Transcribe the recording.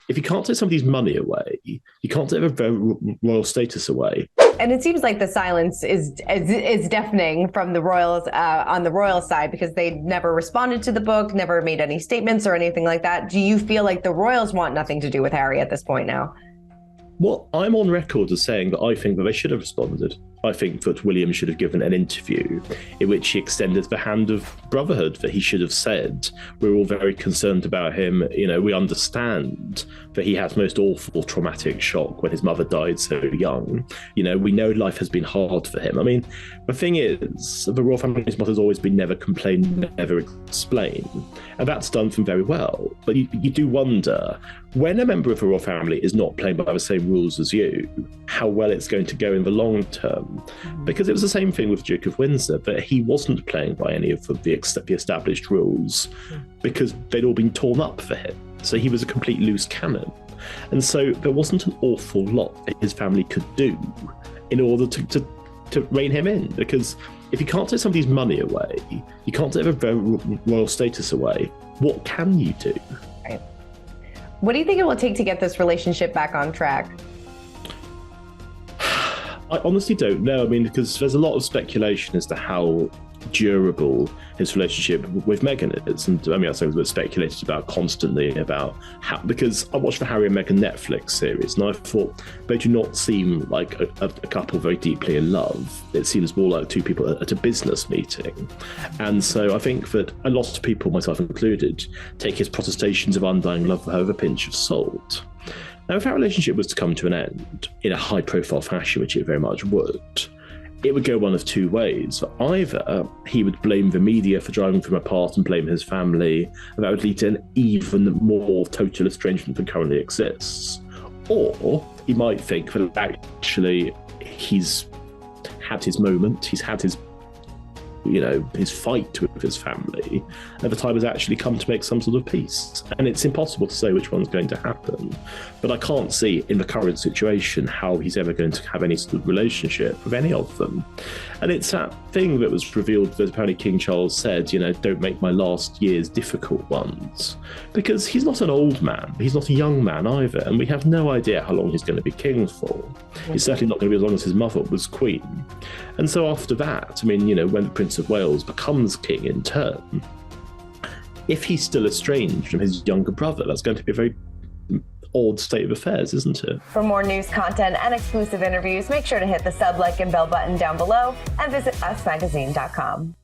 if you can't take somebody's money away, you can't take their royal status away. And it seems like the silence is deafening from the royals on the royal side, because they never responded to the book, never made any statements or anything like that. Do you feel like the royals want nothing to do with Harry at this point now? Well, I'm on record as saying that I think that they should have responded. I think that William should have given an interview in which he extended the hand of brotherhood, that he should have said, we're all very concerned about him. You know, we understand that he had most awful traumatic shock when his mother died so young. You know, we know life has been hard for him. I mean, the thing is, the royal family's motto has always been never complain, never explain. And that's done them very well. But you do wonder, when a member of the royal family is not playing by the same rules as you, how well it's going to go in the long term. Because it was the same thing with Duke of Windsor, that he wasn't playing by any of the established rules because they'd all been torn up for him. So he was a complete loose cannon. And so there wasn't an awful lot that his family could do in order to rein him in. Because if you can't take somebody's money away, you can't take their royal status away, what can you do? Right. What do you think it will take to get this relationship back on track? I honestly don't know. I mean, because there's a lot of speculation as to how durable his relationship with Meghan is. And I mean, that's something that's speculated about constantly, about how, because I watched the Harry and Meghan Netflix series and I thought they do not seem like a couple very deeply in love. It seems more like two people at a business meeting. And so I think that a lot of people, myself included, take his protestations of undying love for her with a pinch of salt. Now, if that relationship was to come to an end in a high-profile fashion, which it very much would, it would go one of two ways. Either he would blame the media for driving them apart and blame his family, and that would lead to an even more total estrangement than currently exists. Or he might think that actually he's had his moment, he's had his his fight with his family, and the time has actually come to make some sort of peace. And it's impossible to say which one's going to happen. But I can't see in the current situation how he's ever going to have any sort of relationship with any of them. And it's that thing that was revealed that apparently King Charles said, don't make my last years difficult ones. Because he's not an old man, he's not a young man either, and we have no idea how long he's going to be king for. He's certainly not going to be as long as his mother was queen. And so after that, I mean, when the Prince of Wales becomes king in turn, if he's still estranged from his younger brother, that's going to be a very odd state of affairs, isn't it? For more news content and exclusive interviews, make sure to hit the sub, like, and bell button down below and visit usmagazine.com.